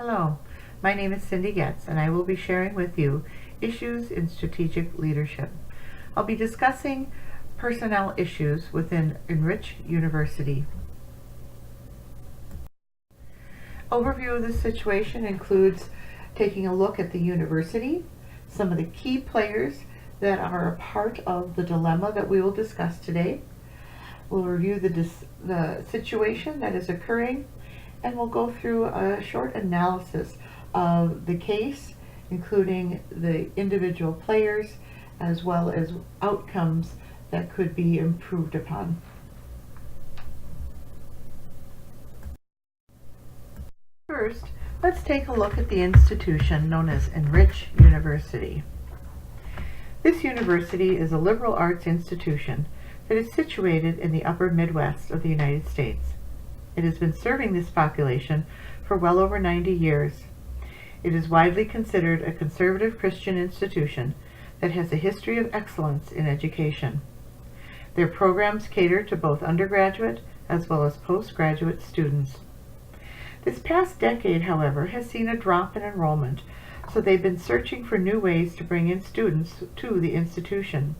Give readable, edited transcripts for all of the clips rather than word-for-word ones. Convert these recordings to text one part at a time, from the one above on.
Hello, my name is Cindy Getz, and I will be sharing with you issues in strategic leadership. I'll be discussing personnel issues within Enrich University. Overview of this situation includes taking a look at the university, some of the key players that are a part of the dilemma that we will discuss today. We'll review the situation that is occurring, and we'll go through a short analysis of the case, including the individual players as well as outcomes that could be improved upon. First, let's take a look at the institution known as Enrich University. This university is a liberal arts institution that is situated in the upper Midwest of the United States. It has been serving this population for well over 90 years. It is widely considered a conservative Christian institution that has a history of excellence in education. Their programs cater to both undergraduate as well as postgraduate students. This past decade, however, has seen a drop in enrollment, so they've been searching for new ways to bring in students to the institution.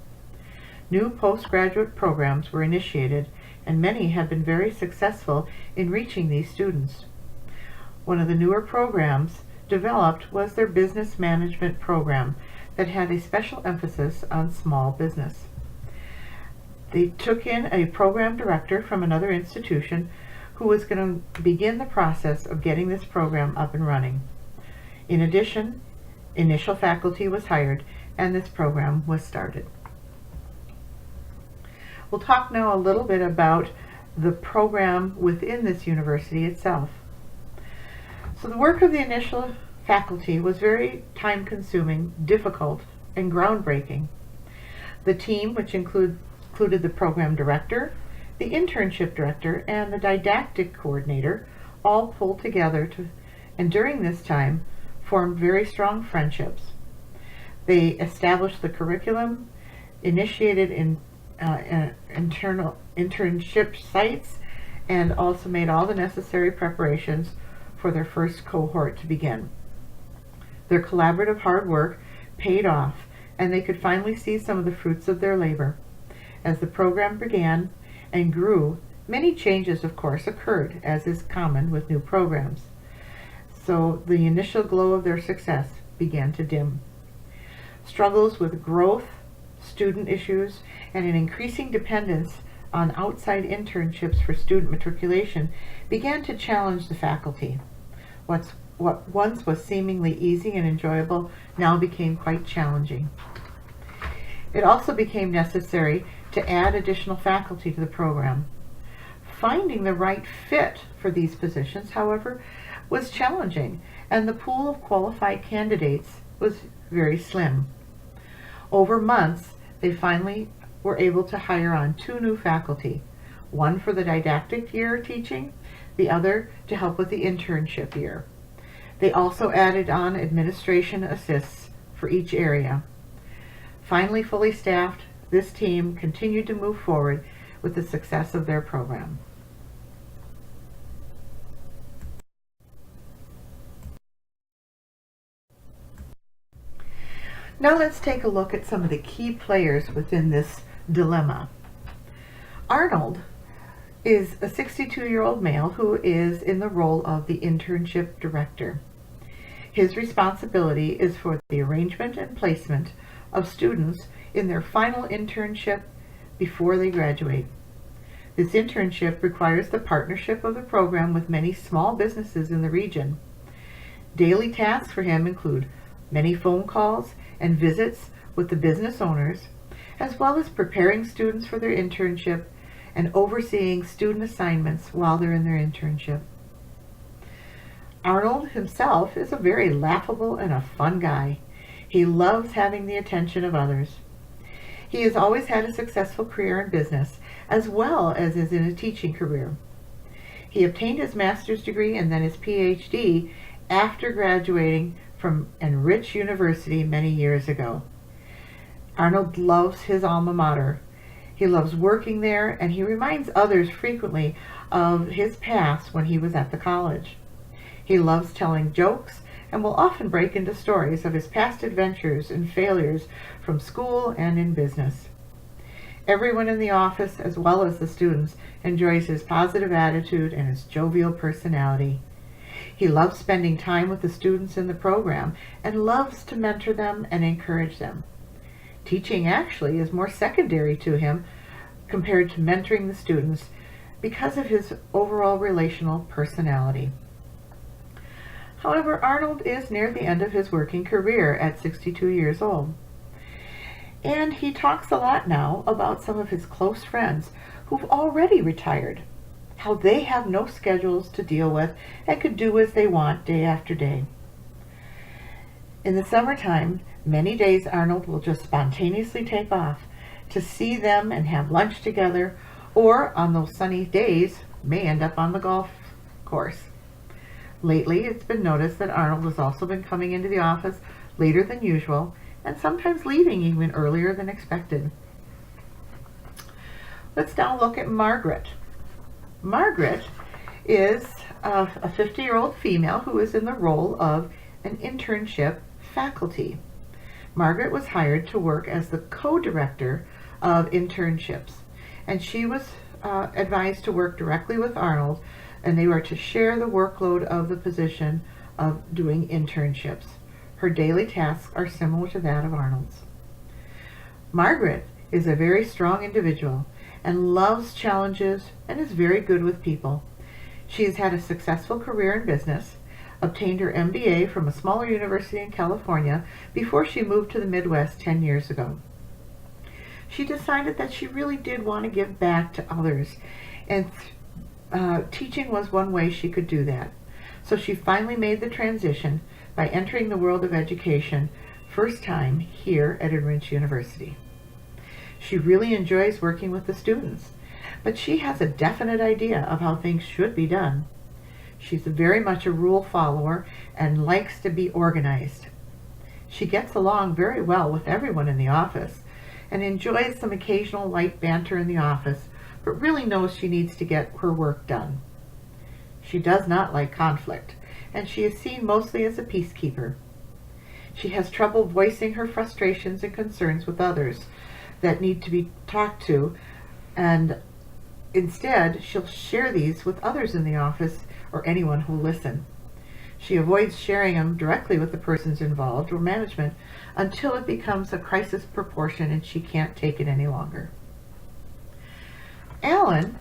New postgraduate programs were initiated, and many have been very successful in reaching these students. One of the newer programs developed was their business management program that had a special emphasis on small business. They took in a program director from another institution who was going to begin the process of getting this program up and running. In addition, initial faculty was hired and this program was started. We'll talk now a little bit about the program within this university itself. So the work of the initial faculty was very time-consuming, difficult, and groundbreaking. The team, which included the program director, the internship director, and the didactic coordinator, all pulled together and during this time formed very strong friendships. They established the curriculum, initiated internal internship sites, and also made all the necessary preparations for their first cohort to begin. Their collaborative hard work paid off, and they could finally see some of the fruits of their labor. As the program began and grew, many changes, of course, occurred, as is common with new programs. So the initial glow of their success began to dim. Struggles with growth, student issues, and an increasing dependence on outside internships for student matriculation began to challenge the faculty. What once was seemingly easy and enjoyable now became quite challenging. It also became necessary to add additional faculty to the program. Finding the right fit for these positions, however, was challenging, and the pool of qualified candidates was very slim. Over months, they finally were able to hire on 2 new faculty, one for the didactic year teaching, the other to help with the internship year. They also added on administration assists for each area. Finally fully staffed, this team continued to move forward with the success of their program. Now let's take a look at some of the key players within this dilemma. Arnold is a 62-year-old male who is in the role of the internship director. His responsibility is for the arrangement and placement of students in their final internship before they graduate. This internship requires the partnership of the program with many small businesses in the region. Daily tasks for him include many phone calls and visits with the business owners, as well as preparing students for their internship and overseeing student assignments while they're in their internship. Arnold himself is a very laughable and a fun guy. He loves having the attention of others. He has always had a successful career in business, as well as is in a teaching career. He obtained his master's degree and then his PhD after graduating from Enrich University many years ago. Arnold loves his alma mater. He loves working there, and he reminds others frequently of his past when he was at the college. He loves telling jokes and will often break into stories of his past adventures and failures from school and in business. Everyone in the office, as well as the students, enjoys his positive attitude and his jovial personality. He loves spending time with the students in the program and loves to mentor them and encourage them. Teaching actually is more secondary to him compared to mentoring the students because of his overall relational personality. However, Arnold is near the end of his working career at 62 years old. And he talks a lot now about some of his close friends who've already retired, how they have no schedules to deal with and could do as they want day after day. In the summertime, many days Arnold will just spontaneously take off to see them and have lunch together, or on those sunny days may end up on the golf course. Lately, it's been noticed that Arnold has also been coming into the office later than usual and sometimes leaving even earlier than expected. Let's now look at Margaret. Margaret is a 50-year-old female who is in the role of an internship faculty. Margaret was hired to work as the co-director of internships, and she was advised to work directly with Arnold, and they were to share the workload of the position of doing internships. Her daily tasks are similar to that of Arnold's. Margaret is a very strong individual and loves challenges and is very good with people. She has had a successful career in business, obtained her MBA from a smaller university in California before she moved to the Midwest 10 years ago. She decided that she really did want to give back to others, and teaching was one way she could do that. So she finally made the transition by entering the world of education, first time here at Enrich University. She really enjoys working with the students, but she has a definite idea of how things should be done. She's very much a rule follower and likes to be organized. She gets along very well with everyone in the office and enjoys some occasional light banter in the office, but really knows she needs to get her work done. She does not like conflict, and she is seen mostly as a peacekeeper. She has trouble voicing her frustrations and concerns with others that need to be talked to, and instead she'll share these with others in the office or anyone who will listen. She avoids sharing them directly with the persons involved or management until it becomes a crisis proportion and she can't take it any longer. Alan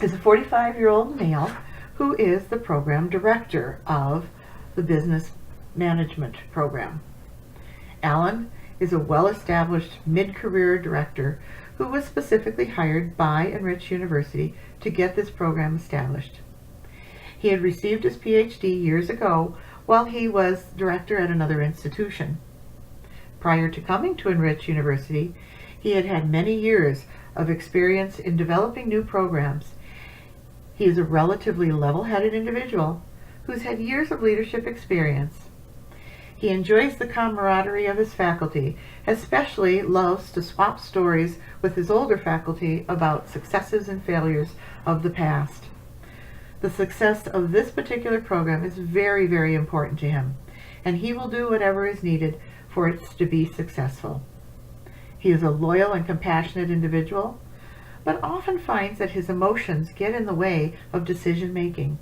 is a 45-year-old male who is the program director of the business management program. Alan is a well-established mid-career director who was specifically hired by Enrich University to get this program established. He had received his PhD years ago while he was director at another institution. Prior to coming to Enrich University, he had had many years of experience in developing new programs. He is a relatively level-headed individual who's had years of leadership experience. He enjoys the camaraderie of his faculty, especially loves to swap stories with his older faculty about successes and failures of the past. The success of this particular program is very, very important to him, and he will do whatever is needed for it to be successful. He is a loyal and compassionate individual, but often finds that his emotions get in the way of decision making.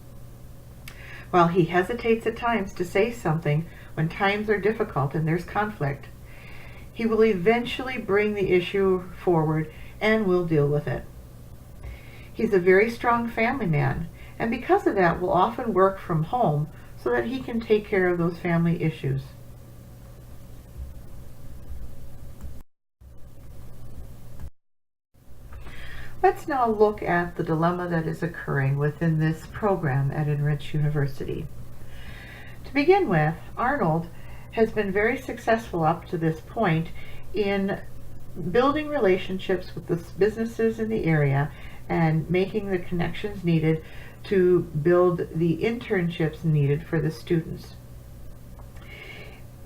While he hesitates at times to say something when times are difficult and there's conflict, he will eventually bring the issue forward and will deal with it. He's a very strong family man, and because of that will often work from home so that he can take care of those family issues. Let's now look at the dilemma that is occurring within this program at Enrich University. To begin with, Arnold has been very successful up to this point in building relationships with the businesses in the area and making the connections needed to build the internships needed for the students.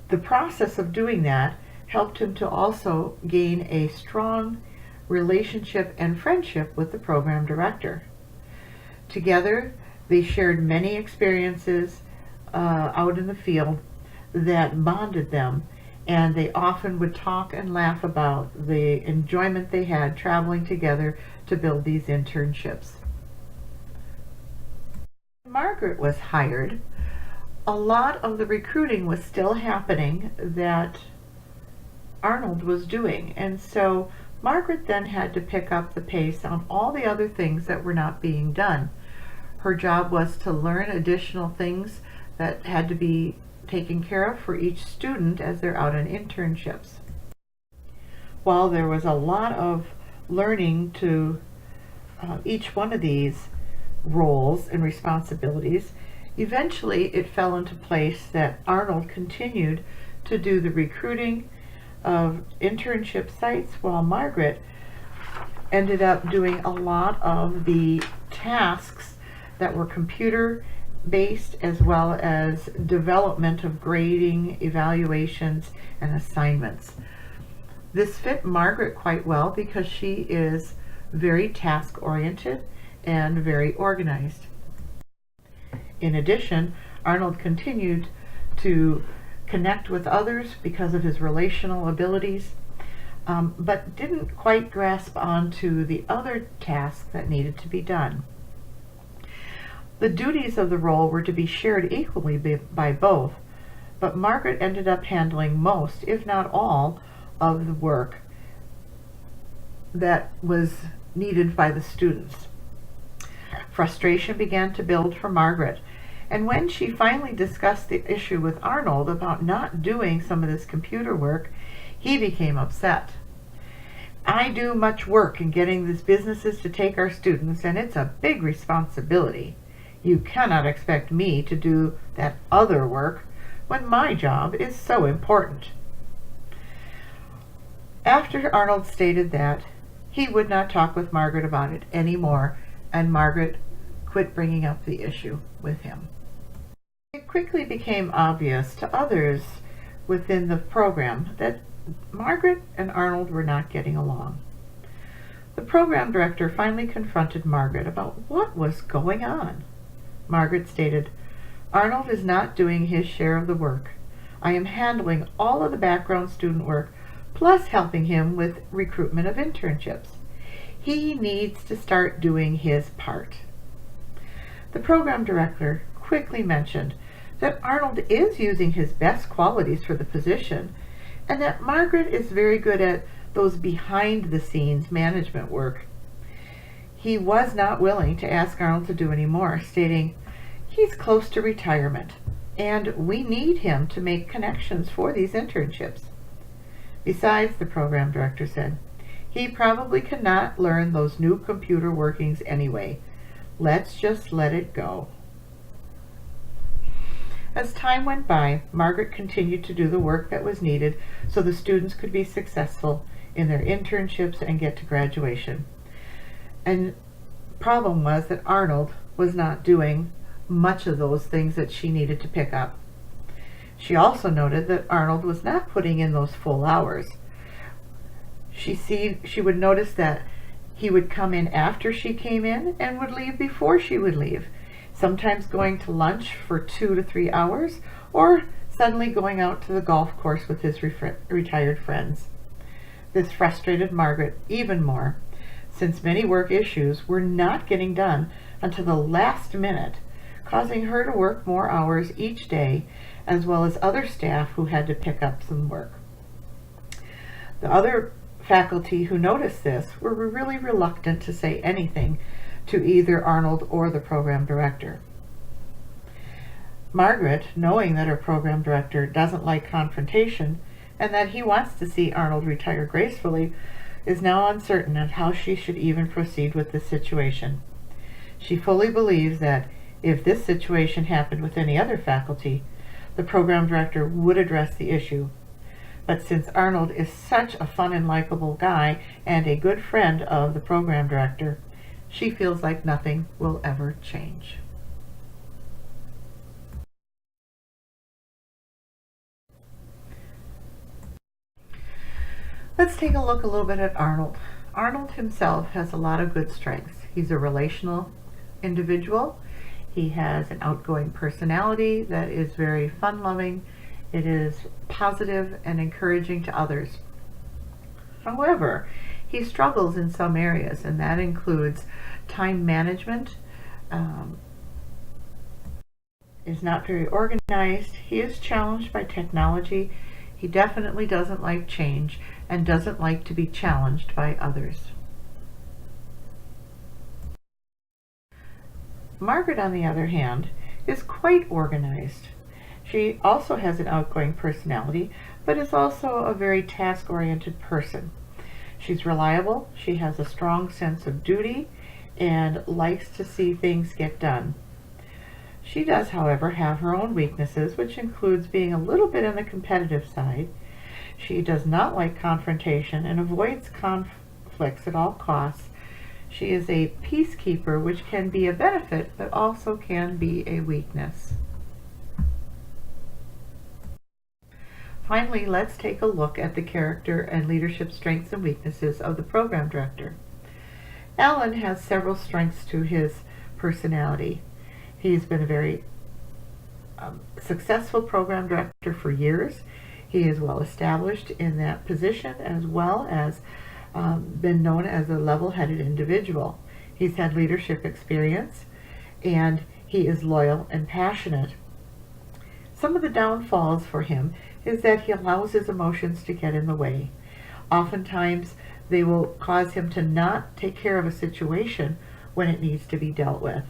The process of doing that helped him to also gain a strong relationship and friendship with the program director. Together, they shared many experiences out in the field that bonded them, and they often would talk and laugh about the enjoyment they had traveling together to build these internships. Margaret was hired. A lot of the recruiting was still happening that Arnold was doing, and so Margaret then had to pick up the pace on all the other things that were not being done. Her job was to learn additional things that had to be taken care of for each student as they're out on internships. While there was a lot of learning to each one of these roles and responsibilities, eventually it fell into place that Arnold continued to do the recruiting of internship sites while Margaret ended up doing a lot of the tasks that were computer based, as well as development of grading, evaluations, and assignments. This fit Margaret quite well because she is very task oriented and very organized. In addition, Arnold continued to connect with others because of his relational abilities, but didn't quite grasp onto the other tasks that needed to be done. The duties of the role were to be shared equally by both, but Margaret ended up handling most, if not all, of the work that was needed by the students. Frustration began to build for Margaret, and when she finally discussed the issue with Arnold about not doing some of this computer work, he became upset. "I do much work in getting these businesses to take our students, and it's a big responsibility. You cannot expect me to do that other work when my job is so important." After Arnold stated that, he would not talk with Margaret about it anymore, and Margaret quit bringing up the issue with him. It quickly became obvious to others within the program that Margaret and Arnold were not getting along. The program director finally confronted Margaret about what was going on. Margaret stated, "Arnold is not doing his share of the work. I am handling all of the background student work, plus helping him with recruitment of internships. He needs to start doing his part." The program director quickly mentioned that Arnold is using his best qualities for the position, and that Margaret is very good at those behind-the-scenes management work. He was not willing to ask Arnold to do any more, stating, "He's close to retirement, and we need him to make connections for these internships. Besides," the program director said, "he probably cannot learn those new computer workings anyway. Let's just let it go." As time went by, Margaret continued to do the work that was needed so the students could be successful in their internships and get to graduation. And problem was that Arnold was not doing much of those things that she needed to pick up. She also noted that Arnold was not putting in those full hours. She would notice that he would come in after she came in and would leave before she would leave, sometimes going to lunch for 2 to 3 hours, or suddenly going out to the golf course with his retired friends. This frustrated Margaret even more, since many work issues were not getting done until the last minute, causing her to work more hours each day, as well as other staff who had to pick up some work. The other faculty who noticed this were really reluctant to say anything to either Arnold or the program director. Margaret, knowing that her program director doesn't like confrontation and that he wants to see Arnold retire gracefully, is now uncertain of how she should even proceed with this situation. She fully believes that if this situation happened with any other faculty, the program director would address the issue. But since Arnold is such a fun and likable guy and a good friend of the program director, she feels like nothing will ever change. Let's take a look a little bit at Arnold. Arnold himself has a lot of good strengths. He's a relational individual. He has an outgoing personality that is very fun-loving. It is positive and encouraging to others. However, he struggles in some areas, and that includes time management, is not very organized. He is challenged by technology. He definitely doesn't like change and doesn't like to be challenged by others. Margaret, on the other hand, is quite organized. She also has an outgoing personality, but is also a very task-oriented person. She's reliable, she has a strong sense of duty, and likes to see things get done. She does, however, have her own weaknesses, which includes being a little bit on the competitive side. She does not like confrontation and avoids conflicts at all costs. She is a peacekeeper, which can be a benefit, but also can be a weakness. Finally, let's take a look at the character and leadership strengths and weaknesses of the program director. Alan has several strengths to his personality. He's been a very successful program director for years. He is well established in that position, as well as been known as a level-headed individual. He's had leadership experience, and he is loyal and passionate. Some of the downfalls for him is that he allows his emotions to get in the way. Oftentimes, they will cause him to not take care of a situation when it needs to be dealt with.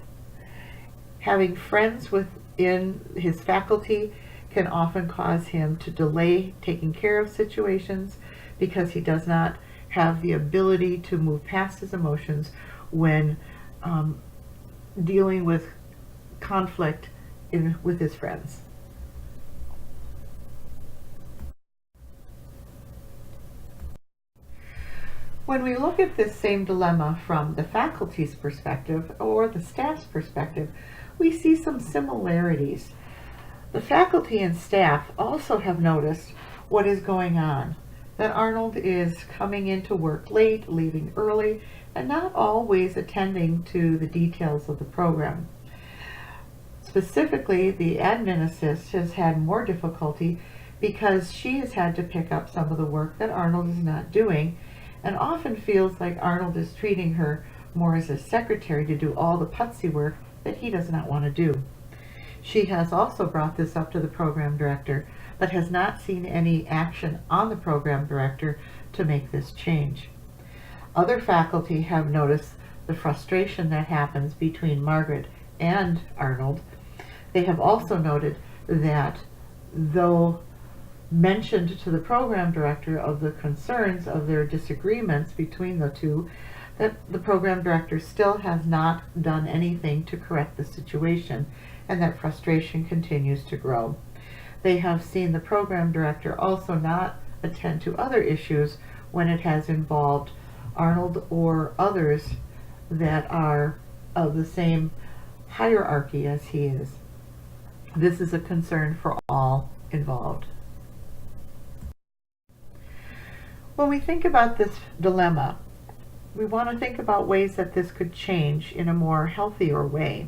Having friends within his faculty can often cause him to delay taking care of situations because he does not have the ability to move past his emotions when dealing with conflict with his friends. When we look at this same dilemma from the faculty's perspective or the staff's perspective, we see some similarities. The faculty and staff also have noticed what is going on, that Arnold is coming into work late, leaving early, and not always attending to the details of the program. Specifically, the admin assist has had more difficulty because she has had to pick up some of the work that Arnold is not doing, and often feels like Arnold is treating her more as a secretary to do all the putsy work that he does not want to do. She has also brought this up to the program director, but has not seen any action on the program director to make this change. Other faculty have noticed the frustration that happens between Margaret and Arnold. They have also noted that though mentioned to the program director of the concerns of their disagreements between the two, that the program director still has not done anything to correct the situation, and that frustration continues to grow. They have seen the program director also not attend to other issues when it has involved Arnold or others that are of the same hierarchy as he is. This is a concern for all involved. When we think about this dilemma, we want to think about ways that this could change in a more healthier way.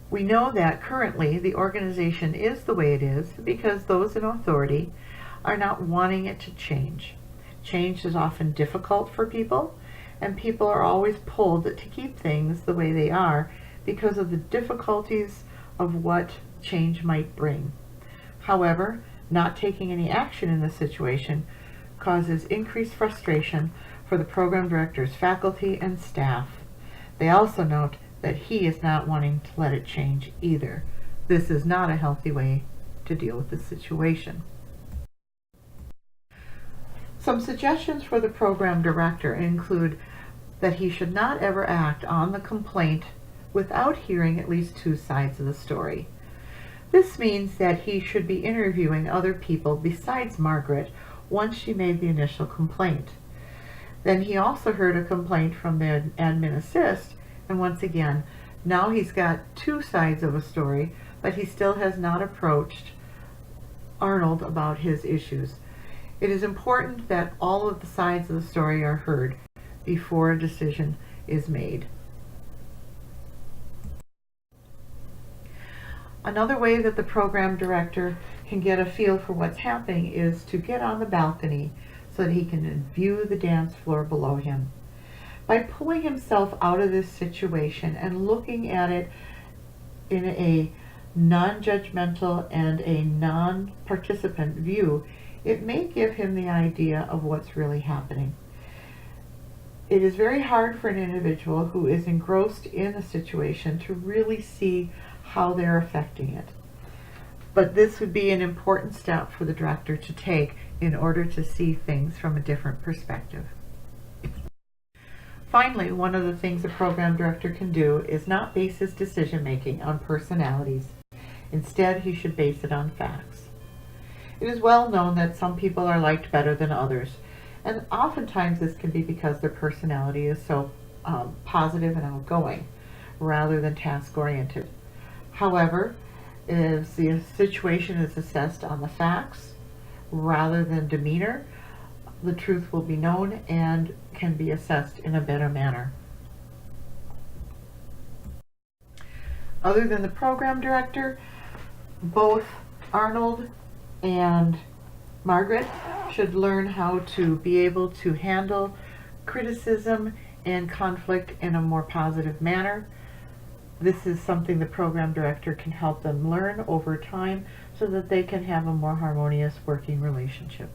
We know that currently the organization is the way it is because those in authority are not wanting it to change. Change is often difficult for people, and people are always pulled to keep things the way they are because of the difficulties of what change might bring. However, not taking any action in this situation causes increased frustration for the program director's faculty and staff. They also note that he is not wanting to let it change either. This is not a healthy way to deal with the situation. Some suggestions for the program director include that he should not ever act on the complaint without hearing at least two sides of the story. This means that he should be interviewing other people besides Margaret once she made the initial complaint. Then he also heard a complaint from the admin assist, and once again, now he's got two sides of a story, but he still has not approached Arnold about his issues. It is important that all of the sides of the story are heard before a decision is made. Another way that the program director can get a feel for what's happening is to get on the balcony so that he can view the dance floor below him. By pulling himself out of this situation and looking at it in a non-judgmental and a non-participant view, it may give him the idea of what's really happening. It is very hard for an individual who is engrossed in a situation to really see how they're affecting it. But this would be an important step for the director to take in order to see things from a different perspective. Finally, one of the things a program director can do is not base his decision making on personalities. Instead, he should base it on facts. It is well known that some people are liked better than others, and oftentimes this can be because their personality is so positive and outgoing rather than task-oriented. However, if the situation is assessed on the facts rather than demeanor, the truth will be known and can be assessed in a better manner. Other than the program director, both Arnold and Margaret should learn how to be able to handle criticism and conflict in a more positive manner. This is something the program director can help them learn over time so that they can have a more harmonious working relationship.